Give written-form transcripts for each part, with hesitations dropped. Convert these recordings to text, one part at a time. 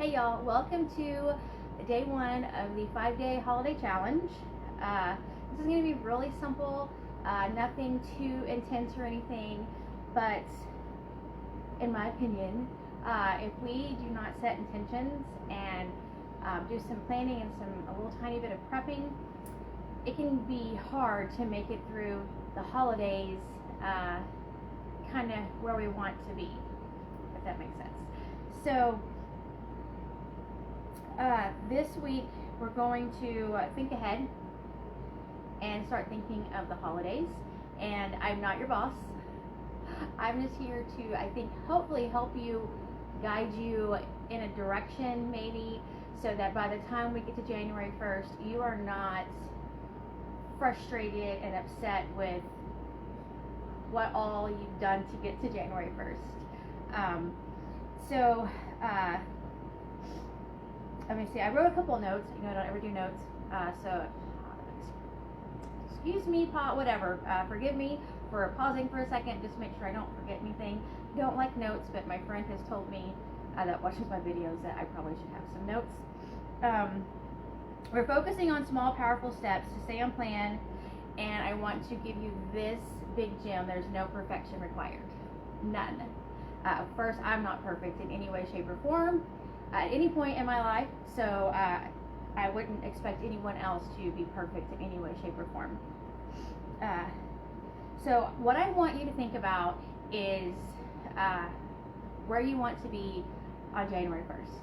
Hey y'all, welcome to day one of the 5-day holiday challenge. This is going to be really simple, nothing too intense or anything, but in my opinion, if we do not set intentions and do some planning and a little tiny bit of prepping, it can be hard to make it through the holidays kind of where we want to be, if that makes sense. So this week we're going to think ahead and start thinking of the holidays. And I'm not your boss. I'm just here to, I think, hopefully help you, guide you in a direction maybe, so that by the time we get to January 1st, you are not frustrated and upset with what all you've done to get to January 1st. Let me see, I wrote a couple of notes. You know, I don't ever do notes. Excuse me, whatever. Forgive me for pausing for a second, just to make sure I don't forget anything. Don't like notes, but my friend has told me that watches my videos that I probably should have some notes. We're focusing on small, powerful steps to stay on plan, and I want to give you this big gem. There's no perfection required. None. First, I'm not perfect in any way, shape, or form at any point in my life, so I wouldn't expect anyone else to be perfect in any way, shape, or form. So what I want you to think about is where you want to be on January 1st.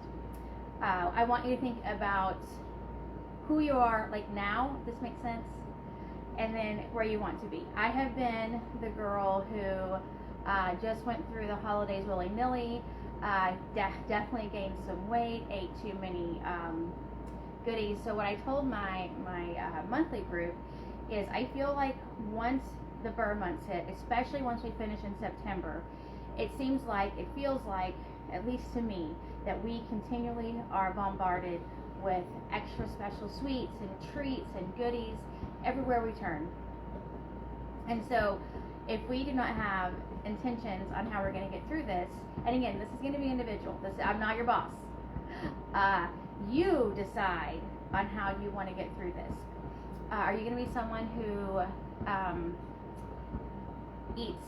I want you to think about who you are like now, if this makes sense, and then where you want to be. I have been the girl who just went through the holidays willy-nilly, definitely gained some weight, ate too many goodies. So what I told my monthly group is I feel like once the burr months hit, especially once we finish in September, it feels like, at least to me, that we continually are bombarded with extra special sweets and treats and goodies everywhere we turn. And so if we do not have intentions on how we're going to get through this, and again, this is going to be individual. I'm not your boss. You decide on how you want to get through this. Are you going to be someone who eats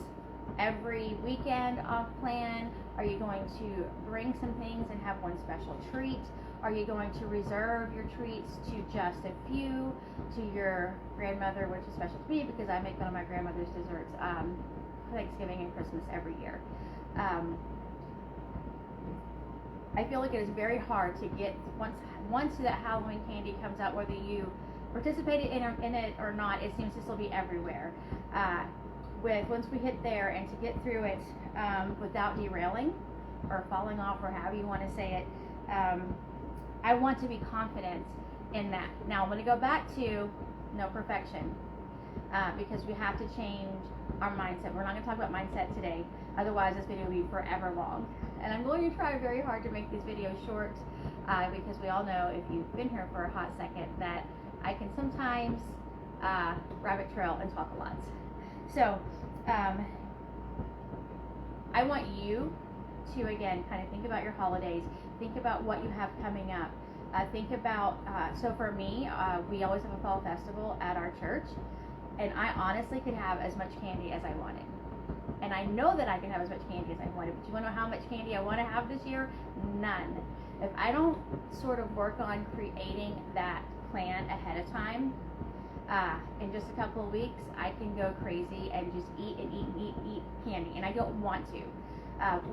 every weekend off plan? Are you going to bring some things and have one special treat? Are you going to reserve your treats to just a few, to your grandmother, which is special to me because I make one of my grandmother's desserts Thanksgiving and Christmas every year. I feel like it is very hard to get, once that Halloween candy comes out, whether you participated in it or not, it seems to still be everywhere. Once we hit there, and to get through it without derailing or falling off, or however you want to say it, I want to be confident in that. Now I'm going to go back to no perfection, because we have to change our mindset. We're not going to talk about mindset today, otherwise this video will be forever long. And I'm going to try very hard to make these videos short, because we all know, if you've been here for a hot second, that I can sometimes rabbit trail and talk a lot. So I want you to, again, kind of think about your holidays, think about what you have coming up, think about, so for me, we always have a fall festival at our church, and I honestly could have as much candy as I wanted. And I know that I can have as much candy as I wanted, but you want to know how much candy I want to have this year? None. If I don't sort of work on creating that plan ahead of time, in just a couple of weeks, I can go crazy and just eat and eat and eat candy, and I don't want to.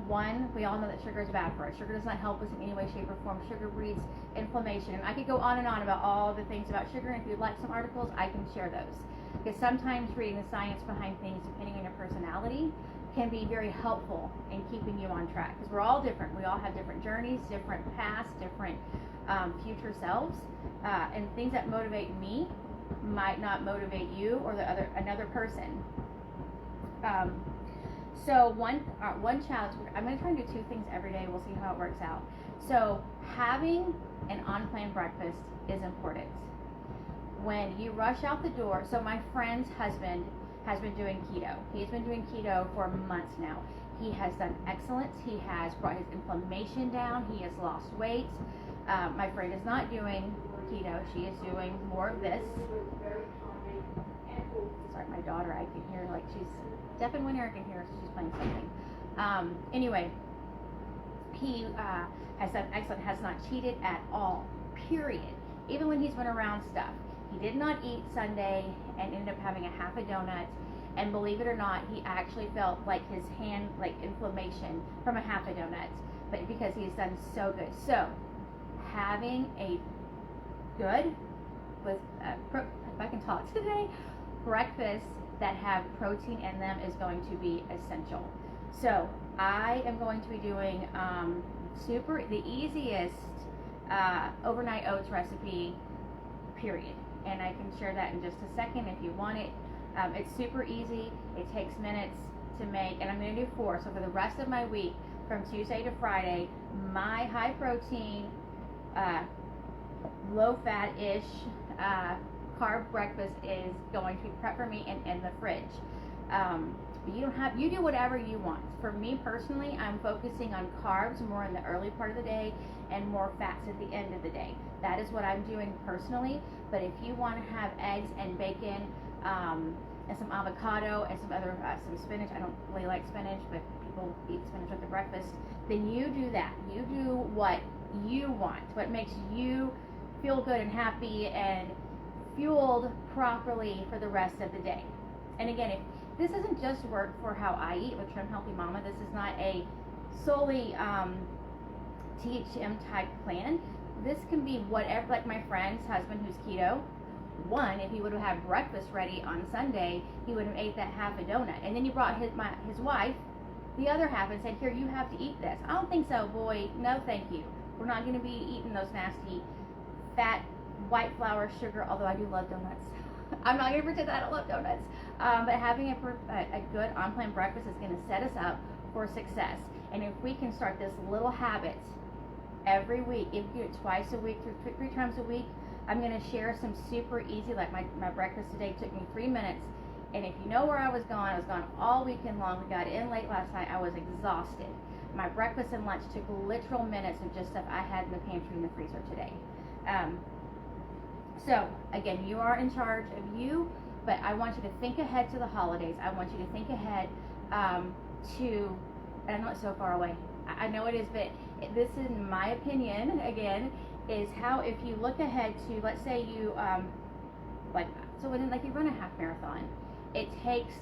One, we all know that sugar is bad for us. Sugar does not help us in any way, shape, or form. Sugar breeds inflammation, and I could go on and on about all the things about sugar, and if you'd like some articles, I can share those. Because sometimes reading the science behind things, depending on your personality, can be very helpful in keeping you on track. Because we're all different. We all have different journeys, different paths, different future selves, and things that motivate me might not motivate you or another person. So one challenge, I'm going to try and do 2 things every day. We'll see how it works out. So having an on-plan breakfast is important. When you rush out the door, so my friend's husband has been doing keto. He's been doing keto for months now. He has done excellent. He has brought his inflammation down. He has lost weight. My friend is not doing keto. She is doing more of this. Sorry, my daughter, I can hear, like, she's deaf in one ear, I can hear she's playing something. Anyway, he has done excellent, has not cheated at all, period. Even when he's been around stuff. He did not eat Sunday and ended up having a half a donut. And believe it or not, he actually felt like his hand, like inflammation from a half a donut, but because he's done so good. So, having a good, with if I can talk today, breakfast that have protein in them is going to be essential. So, I am going to be doing the easiest overnight oats recipe, period. And I can share that in just a second if you want it. It's super easy. It takes minutes to make, and I'm going to do 4. So for the rest of my week, from Tuesday to Friday, my high protein, low fat-ish carb breakfast is going to be prepped for me and in the fridge. You do whatever you want. For me personally, I'm focusing on carbs more in the early part of the day and more fats at the end of the day. That is what I'm doing personally. But if you want to have eggs and bacon, and some avocado and some spinach. I don't really like spinach, but people eat spinach with their breakfast. Then you do that. You do what you want, what makes you feel good and happy and fueled properly for the rest of the day. And again, if this doesn't just work for how I eat with Trim Healthy Mama, this is not a solely THM type plan. This can be whatever, like my friend's husband who's keto. One, if he would have had breakfast ready on Sunday, he would have ate that half a donut. And then he brought his wife the other half and said, here, you have to eat this. I don't think so, boy. No, thank you. We're not going to be eating those nasty, fat, white flour, sugar, although I do love donuts. I'm not going to pretend that I don't love donuts. But having a good on-plan breakfast is going to set us up for success. And if we can start this little habit every week, if you do it twice a week, 3 times a week, I'm going to share some super easy, like my breakfast today took me 3 minutes. And if you know where I was gone all weekend long. We got in late last night. I was exhausted. My breakfast and lunch took literal minutes of just stuff I had in the pantry and the freezer today. So, again, you are in charge of you, but I want you to think ahead to the holidays. I want you to think ahead to, and I know it's so far away. I know it is, but this is my opinion, again, is how if you look ahead to, let's say you, you run a half marathon, it takes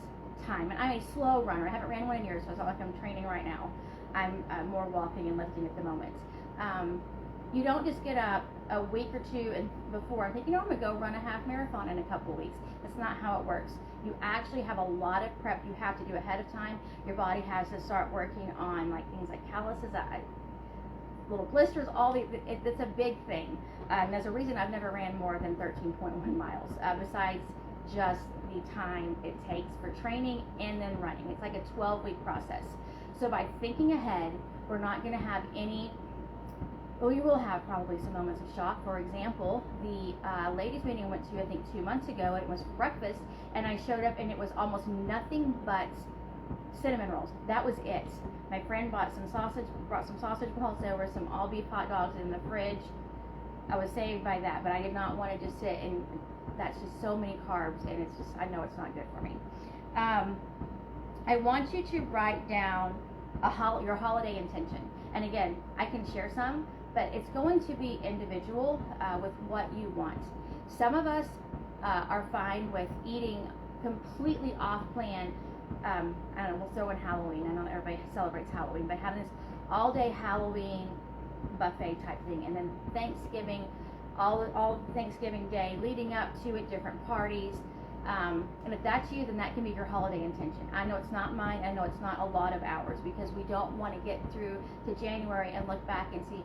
time. And I'm a slow runner. I haven't ran one in years, so it's not like I'm training right now. I'm more walking and lifting at the moment. You don't just get up a week or two and before and think, I'm going to go run a half marathon in a couple of weeks. That's not how it works. You actually have a lot of prep you have to do ahead of time. Your body has to start working on things like calluses, little blisters, it's a big thing. And there's a reason I've never ran more than 13.1 miles, besides just the time it takes for training and then running. It's like a 12-week process. So by thinking ahead, we're not going to have we will have probably some moments of shock. For example, the ladies meeting I went to, I think 2 months ago, and it was breakfast, and I showed up and it was almost nothing but cinnamon rolls. That was it. My friend brought some sausage balls over, some all beef hot dogs in the fridge. I was saved by that, but I did not want to just sit, and that's just so many carbs, and I know it's not good for me. I want you to write down your holiday intention. And again, I can share some, but it's going to be individual with what you want. Some of us are fine with eating completely off plan. I don't know, we'll throw in Halloween. I know everybody celebrates Halloween, but having this all day Halloween buffet type thing, and then Thanksgiving, all Thanksgiving Day leading up to it, different parties. And if that's you, then that can be your holiday intention. I know it's not mine. I know it's not a lot of hours, because we don't want to get through to January and look back and see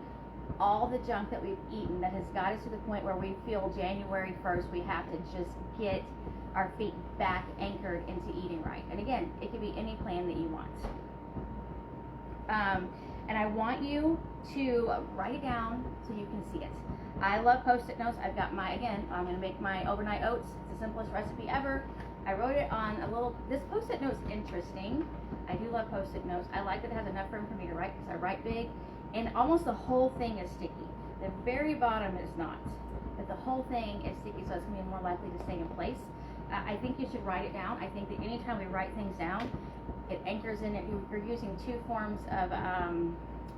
all the junk that we've eaten that has got us to the point where we feel January 1st we have to just get our feet back anchored into eating right. And again, it could be any plan that you want. And I want you to write it down so you can see it. I love Post-it notes. I've got I'm going to make my overnight oats. It's the simplest recipe ever. I wrote it on this Post-it note's interesting. I do love Post-it notes. I like that it has enough room for me to write because I write big. And almost the whole thing is sticky. The very bottom is not. But the whole thing is sticky, so it's going to be more likely to stay in place. I think you should write it down. I think that anytime we write things down, it anchors in it. You're using two forms of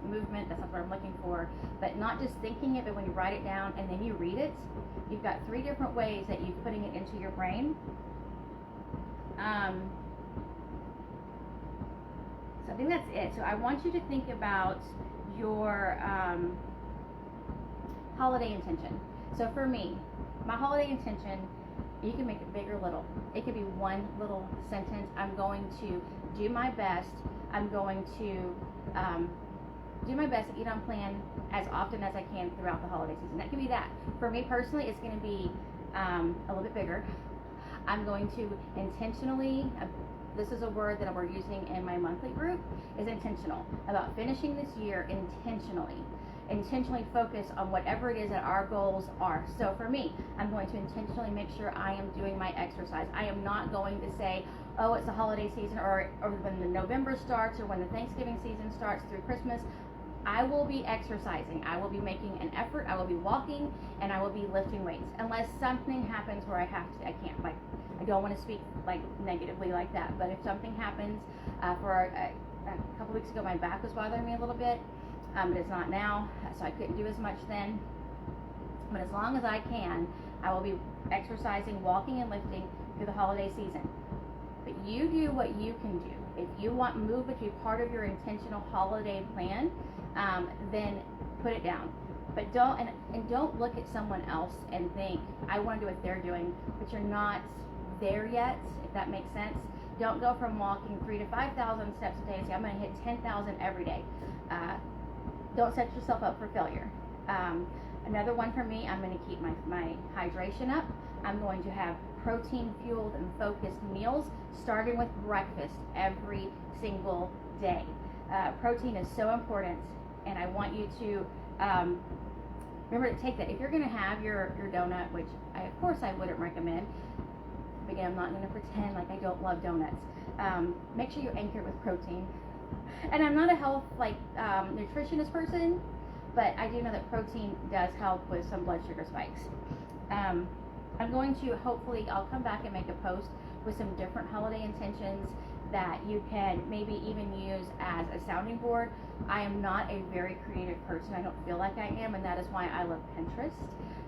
movement. That's not what I'm looking for. But not just thinking it, but when you write it down and then you read it, you've got 3 different ways that you're putting it into your brain. So I think that's it. So I want you to think about your holiday intention. So for me, my holiday intention, you can make it big or little. It could be one little sentence. I'm going to do my best. I'm going to do my best to eat on plan as often as I can throughout the holiday season. That could be that. For me personally, it's going to be a little bit bigger. I'm going to intentionally, this is a word that we're using in my monthly group, is intentional. About finishing this year intentionally. Intentionally focus on whatever it is that our goals are. So for me, I'm going to intentionally make sure I am doing my exercise. I am not going to say, oh, it's the holiday season, or when the November starts, or when the Thanksgiving season starts through Christmas. I will be exercising. I will be making an effort. I will be walking, and I will be lifting weights. Unless something happens where I can't. Like, I don't want to speak like negatively like that. But if something happens, for a couple weeks ago, my back was bothering me a little bit. But it's not now, so I couldn't do as much then. But as long as I can, I will be exercising, walking, and lifting through the holiday season. But you do what you can do. If you want movement to be part of your intentional holiday plan, then put it down. But don't look at someone else and think, I want to do what they're doing, but you're not there yet, if that makes sense. Don't go from walking 3,000 to 5,000 steps a day and say, I'm going to hit 10,000 every day. Don't set yourself up for failure. Another one for me, I'm going to keep my hydration up. I'm going to have protein-fueled and focused meals, starting with breakfast every single day. Protein is so important, and I want you to remember to take that. If you're going to have your donut, which of course I wouldn't recommend, but again, I'm not going to pretend like I don't love donuts. Make sure you anchor it with protein. And I'm not a health nutritionist person, but I do know that protein does help with some blood sugar spikes. I'm going to I'll come back and make a post with some different holiday intentions that you can maybe even use as a sounding board. I am not a very creative person. I don't feel like I am, and that is why I love Pinterest,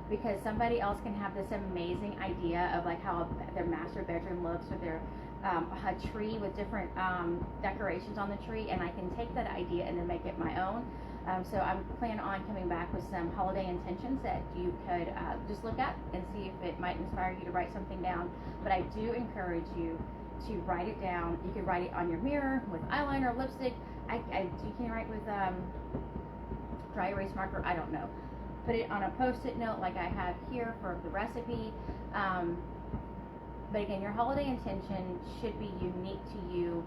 because somebody else can have this amazing idea of like how their master bedroom looks, or their a tree with different decorations on the tree, and I can take that idea and then make it my own. So I'm planning on coming back with some holiday intentions that you could just look at and see if it might inspire you to write something down. But I do encourage you to write it down. You can write it on your mirror with eyeliner, lipstick. You can write with dry erase marker. I don't know. Put it on a Post-it note like I have here for the recipe. But again, your holiday intention should be unique to you.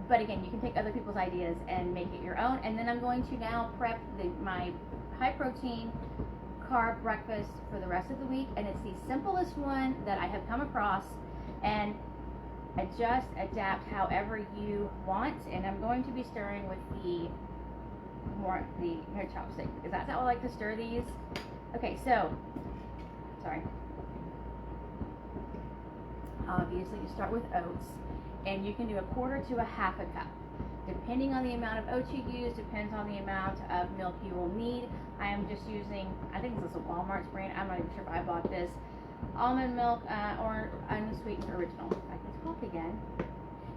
But again, you can take other people's ideas and make it your own. And then I'm going to now prep my high protein carb breakfast for the rest of the week. And it's the simplest one that I have come across. And adapt however you want. And I'm going to be stirring with the chopstick, because that's how I like to stir these. Okay, so, sorry. Obviously, you start with oats, and you can do 1/4 to 1/2 cup. Depending on the amount of oats you use, depends on the amount of milk you will need. I am just using, I think this is a Walmart's brand, I'm not even sure if I bought this, almond milk or unsweetened original. I can talk again.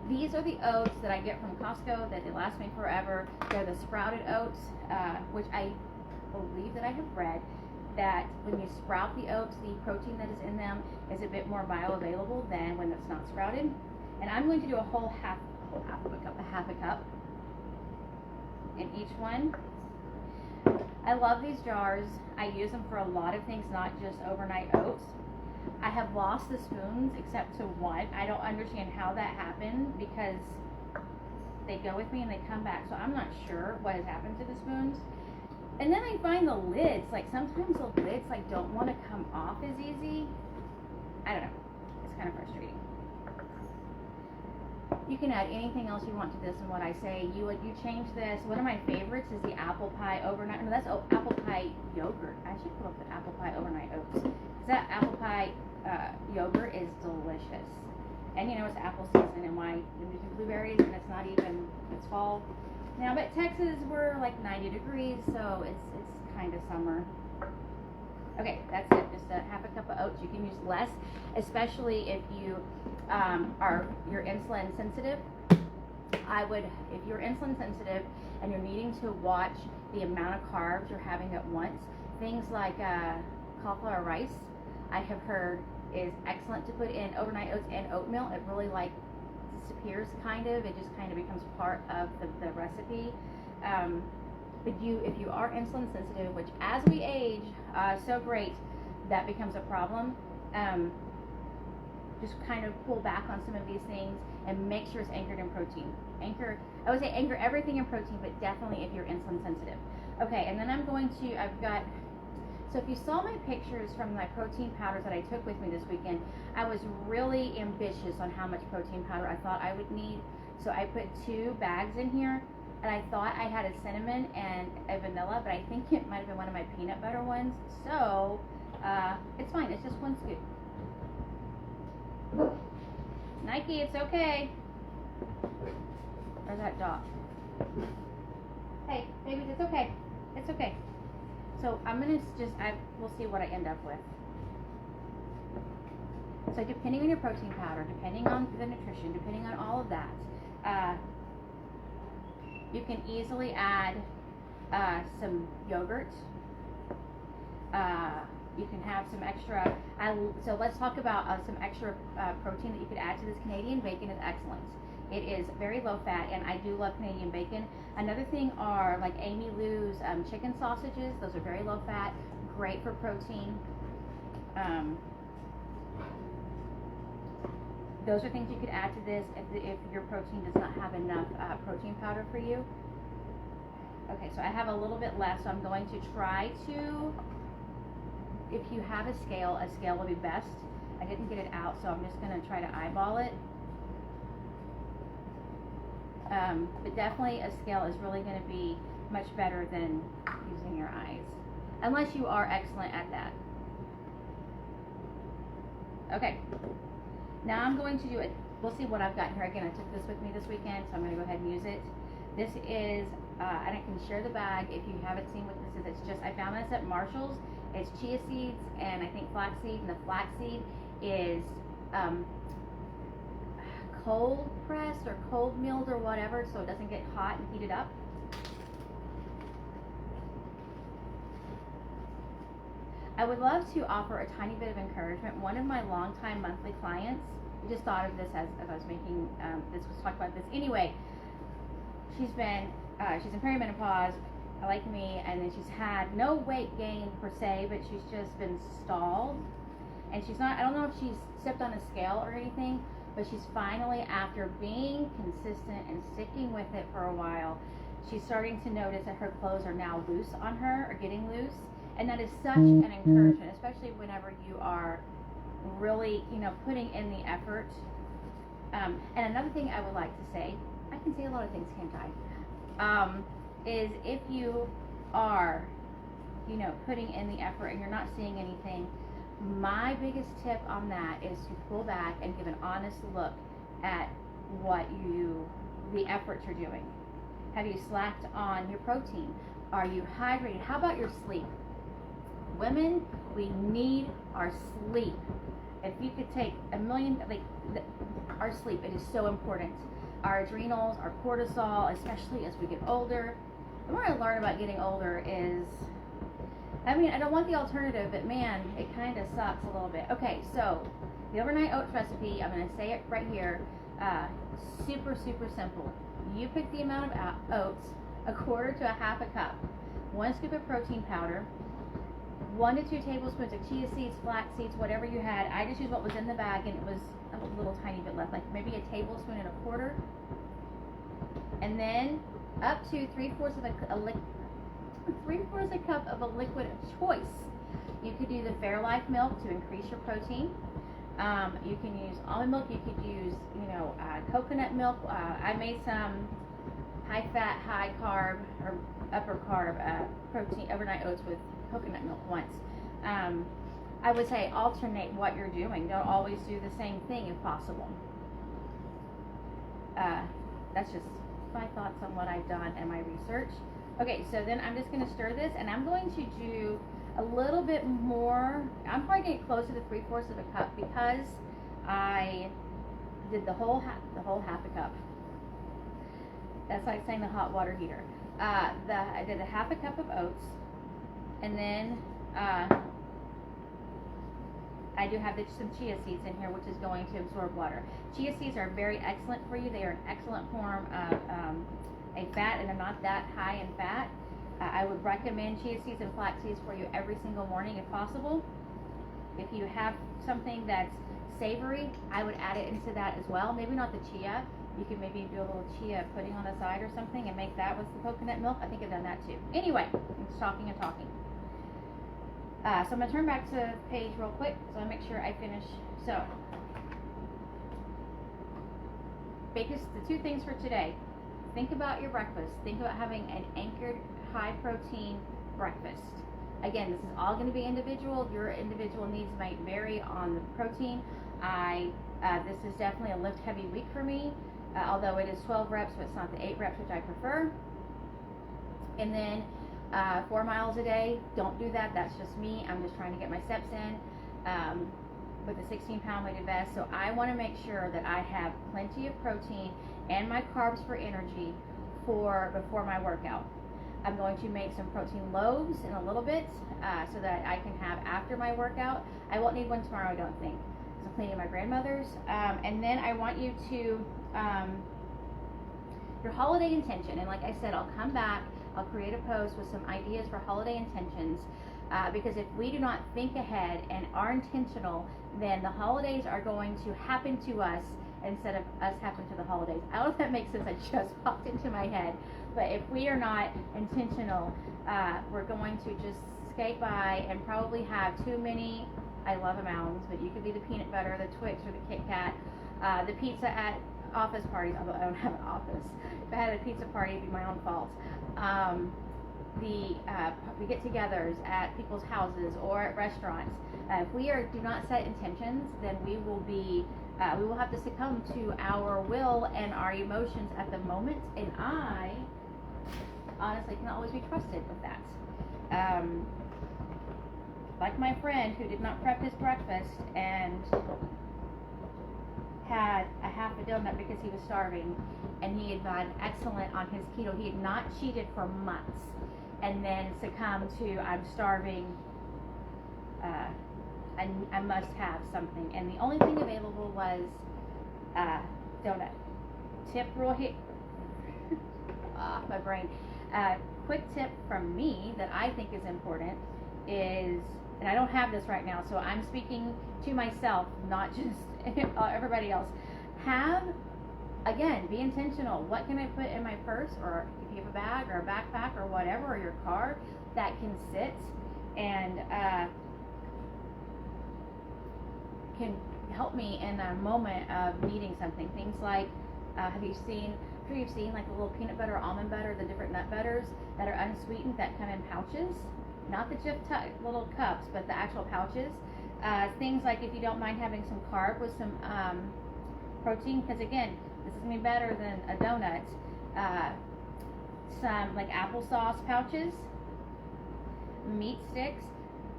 These are the oats that I get from Costco that they last me forever. They're the sprouted oats, which I believe that I have read that when you sprout the oats, the protein that is in them is a bit more bioavailable than when it's not sprouted. And I'm going to do a half a cup in each one. I love these jars. I use them for a lot of things, not just overnight oats. I have lost the spoons except to one. I don't understand how that happened, because they go with me and they come back, so I'm not sure what has happened to the spoons. And then I find the lids, like sometimes the lids like don't want to come off as easy. I don't know. It's kind of frustrating. You can add anything else you want to this and what I say. You change this. One of my favorites is the apple pie overnight. No, that's apple pie yogurt. I should put up the apple pie overnight oats. Because that apple pie yogurt is delicious. And you know, it's apple season, and why there's blueberries, and it's not even, it's fall. Now, but Texas, we're like 90 degrees, so it's kind of summer. Okay, that's it. Just a half a cup of oats. You can use less, especially if you you're insulin sensitive. If you're insulin sensitive and you're needing to watch the amount of carbs you're having at once, things like cauliflower rice, I have heard is excellent to put in overnight oats and oatmeal. It really like disappears kind of. It just kind of becomes part of the recipe. But if you are insulin sensitive, which as we age, so great, that becomes a problem. Just kind of pull back on some of these things and make sure it's anchored in protein. I would say anchor everything in protein, but definitely if you're insulin sensitive. Okay, and then so if you saw my pictures from my protein powders that I took with me this weekend, I was really ambitious on how much protein powder I thought I would need. So I put 2 bags in here, and I thought I had a cinnamon and a vanilla, but I think it might have been one of my peanut butter ones. So it's fine, it's just 1 scoop. Nike, it's okay. Where's that dog? Hey, babies, it's okay. It's okay. So I'm gonna we'll see what I end up with. So depending on your protein powder, depending on the nutrition, depending on all of that, you can easily add some yogurt. You can have some extra. So let's talk about some extra protein that you could add to this. Canadian bacon is excellent. It is very low fat, and I do love Canadian bacon. Another thing are like Amy Lou's chicken sausages. Those are very low fat, great for protein. Those are things you could add to this if your protein does not have enough protein powder for you. Okay, so I have a little bit left, so I'm going to try to, if you have a scale will be best. I didn't get it out, so I'm just going to try to eyeball it. But definitely a scale is really going to be much better than using your eyes, unless you are excellent at that. Okay, now I'm going to do it. We'll see what I've got here. Again, I took this with me this weekend, so I'm going to go ahead and use it. This is, and I can share the bag if you haven't seen what this is. It's just, I found this at Marshall's. It's chia seeds and I think flaxseed, and the flaxseed is cold pressed or cold milled or whatever, so it doesn't get hot and heated up. I would love to offer a tiny bit of encouragement. One of my longtime monthly clients, I just thought of this as I was making this, was talking about this. Anyway, she's in perimenopause, like me, and then she's had no weight gain per se, but she's just been stalled. And she's not, I don't know if she's stepped on a scale or anything, but she's finally, after being consistent and sticking with it for a while, she's starting to notice that her clothes are now loose on her, or getting loose. And that is such an encouragement, especially whenever you are really, putting in the effort. And another thing I would like to say, I can say a lot of things, can't I? Is if you are, putting in the effort and you're not seeing anything, my biggest tip on that is to pull back and give an honest look at the efforts you're doing. Have you slacked on your protein? Are you hydrated? How about your sleep? Women, we need our sleep. If you could take our sleep, it is so important. Our adrenals, our cortisol, especially as we get older. The more I learn about getting older is, I don't want the alternative, but man, it kind of sucks a little bit. Okay, so the overnight oats recipe, I'm going to say it right here, super, super simple. You pick the amount of oats, 1/4 to 1/2 cup, 1 scoop of protein powder, 1 to 2 tablespoons of chia seeds, flax seeds, whatever you had. I just used what was in the bag, and it was a little tiny bit left, like maybe 1 tablespoon and 1/4. And then up to 3/4 of a cup of a liquid of choice. You could do the Fairlife milk to increase your protein. You can use almond milk. You could use, coconut milk. I made some high fat, high carb, or upper carb protein overnight oats with coconut milk once. I would say alternate what you're doing. Don't always do the same thing if possible. That's just my thoughts on what I've done and my research. Okay, so then I'm just going to stir this, and I'm going to do a little bit more. I'm probably going to get close to the 3/4 of a cup because I did the whole half a cup. That's like saying the hot water heater. I did a half a cup of oats, and then I do have some chia seeds in here, which is going to absorb water. Chia seeds are very excellent for you. They are an excellent form of a fat, and they're not that high in fat. I would recommend chia seeds and flax seeds for you every single morning if possible. If you have something that's savory, I would add it into that as well. Maybe not the chia. You could maybe do a little chia pudding on the side or something and make that with the coconut milk. I think I've done that too. Anyway, I'm just talking and talking. So I'm going to turn back to the page real quick, so I'll make sure I finish. So, the 2 things for today. Think about your breakfast. Think about having an anchored, high-protein breakfast. Again, this is all going to be individual. Your individual needs might vary on the protein. This is definitely a lift-heavy week for me, although it is 12 reps, but it's not the 8 reps, which I prefer. And then 4 miles a day, don't do that. That's just me. I'm just trying to get my steps in with a 16-pound weighted vest. So I want to make sure that I have plenty of protein and my carbs for energy before my workout. I'm going to make some protein loaves in a little bit so that I can have after my workout. I won't need one tomorrow, I don't think, because I'm cleaning my grandmother's. And then I want you to, your holiday intention, and like I said, I'll come back, I'll create a post with some ideas for holiday intentions, because if we do not think ahead and are intentional, then the holidays are going to happen to us instead of us happen to the holidays. I don't know if that makes sense. I just popped into my head. But if we are not intentional, we're going to just skate by and probably have too many, I love M&Ms, but you could be the peanut butter, the Twix, or the Kit Kat, the pizza at office parties, although I don't have an office. If I had a pizza party, it'd be my own fault. The get-togethers at people's houses or at restaurants. If we do not set intentions, then we will have to succumb to our will and our emotions at the moment, and I honestly cannot always be trusted with that. Like my friend who did not prep his breakfast and had a half a donut because he was starving, and he had done excellent on his keto. He had not cheated for months, and then succumbed to, I'm starving, I must have something, and the only thing available was donut. Tip real hit. My brain. Quick tip from me that I think is important is, and I don't have this right now, so I'm speaking to myself, not just everybody else. Again, be intentional. What can I put in my purse, or if you have a bag or a backpack or whatever, or your car that can sit and can help me in a moment of needing something. Things like, you've seen like the little peanut butter, almond butter, the different nut butters that are unsweetened that come in pouches, not the Jif little cups, but the actual pouches. Things like, if you don't mind having some carb with some protein, because again, this is going to be better than a donut. Some like applesauce pouches, meat sticks.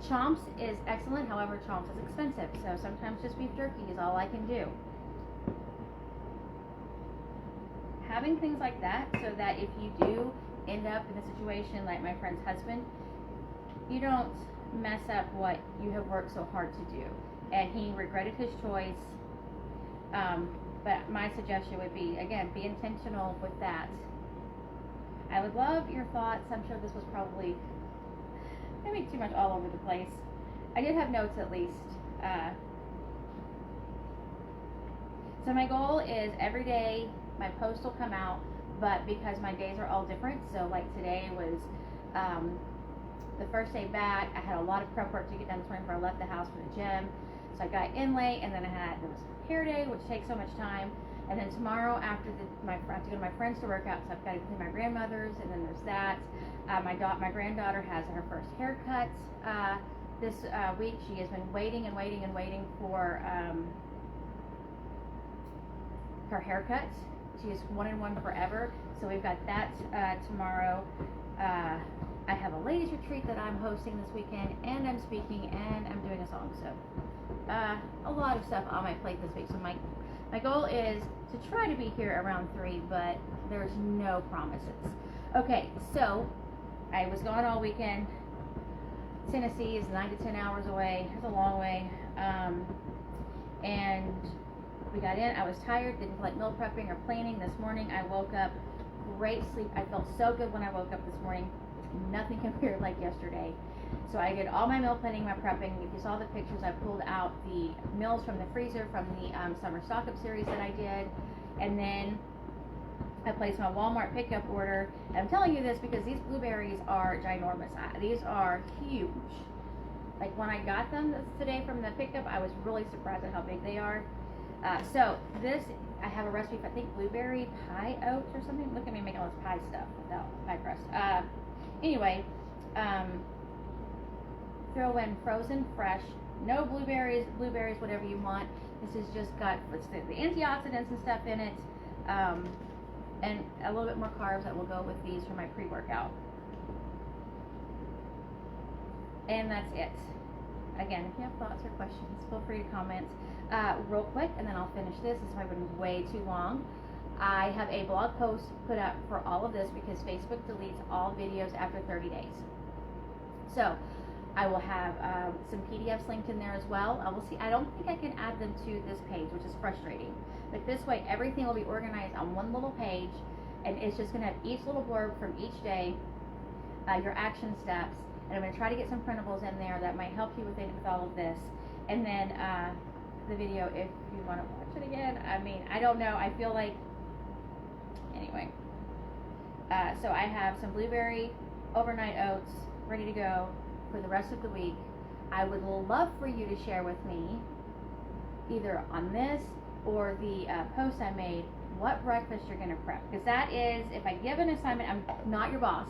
Chomps is excellent, however, Chomps is expensive, so sometimes just beef jerky is all I can do. Having things like that, so that if you do end up in a situation like my friend's husband, you don't mess up what you have worked so hard to do. And he regretted his choice. But my suggestion would be, again, be intentional with that. I would love your thoughts. I'm sure this was probably maybe too much all over the place. I did have notes at least. So my goal is every day my post will come out, but because my days are all different, so like today was the first day back, I had a lot of prep work to get done this morning before I left the house for the gym. So I got in late, and then there was hair day, which takes so much time. And then tomorrow, after I have to go to my friends to work out, so I've got to clean my grandmother's, and then there's that. My granddaughter has her first haircut this week. She has been waiting and waiting and waiting for her haircut. She has wanted one forever, so we've got that tomorrow. I have a ladies retreat that I'm hosting this weekend, and I'm speaking, and I'm doing a song. So a lot of stuff on my plate this week. So my goal is to try to be here around 3, but there's no promises. Okay, so I was gone all weekend. Tennessee is 9 to 10 hours away. It's a long way. And we got in. I was tired, didn't feel like meal prepping or planning. This morning I woke up, great sleep. I felt so good when I woke up this morning. Nothing compared like yesterday. So I did all my meal planning, my prepping. If you saw the pictures, I pulled out the meals from the freezer from the summer stock up series that I did. And then I placed my Walmart pickup order. And I'm telling you this because these blueberries are ginormous. These are huge. Like when I got them today from the pickup, I was really surprised at how big they are. So this, I have a recipe for, I think, blueberry pie oats or something. Look at me making all this pie stuff without pie crust. Anyway, throw in frozen fresh, no blueberries, whatever you want. This has just got the antioxidants and stuff in it, and a little bit more carbs that will go with these for my pre-workout. And that's it. Again, if you have thoughts or questions, feel free to comment real quick, and then I'll finish this. This might have been way too long. I have a blog post put up for all of this because Facebook deletes all videos after 30 days. So I will have some PDFs linked in there as well. I will see. I don't think I can add them to this page, which is frustrating. But this way, everything will be organized on one little page, and it's just going to have each little blurb from each day, your action steps, and I'm going to try to get some printables in there that might help you with all of this. And then the video, if you want to watch it again. I mean, I don't know. I feel like, anyway. So I have some blueberry overnight oats ready to go for the rest of the week. I would love for you to share with me, either on this or the post I made, what breakfast you're going to prep. Because that is, if I give an assignment, I'm not your boss,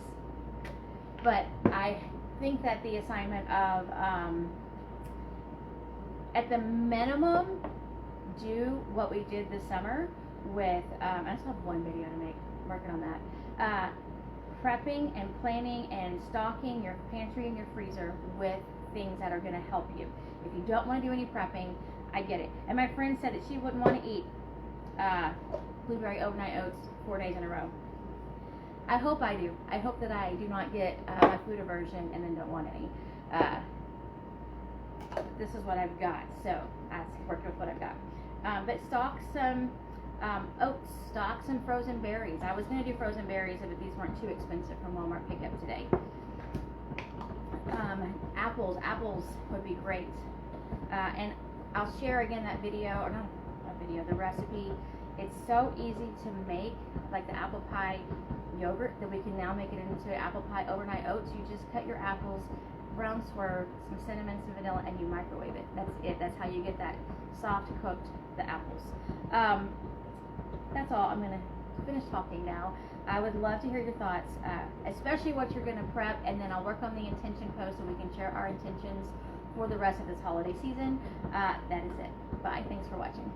but I think that the assignment of, at the minimum, do what we did this summer with, I just have one video to make, I'm working on that, prepping and planning and stocking your pantry and your freezer with things that are going to help you. If you don't want to do any prepping, I get it. And my friend said that she wouldn't want to eat blueberry overnight oats 4 days in a row. I hope I do. I hope that I do not get my food aversion and then don't want any. This is what I've got, so I worked with what I've got. But stock some oats, stock some frozen berries. I was going to do frozen berries if these weren't too expensive from Walmart pickup today. Apples would be great. And I'll share again that video, or not that video, the recipe. It's so easy to make, like the apple pie yogurt, that we can now make it into apple pie overnight oats. You just cut your apples, brown swerve, some cinnamon, some vanilla, and you microwave it. That's it. That's how you get that soft cooked, the apples. That's all. I'm going to finish talking now. I would love to hear your thoughts, especially what you're going to prep, and then I'll work on the intention post so we can share our intentions for the rest of this holiday season. That is it. Bye. Thanks for watching.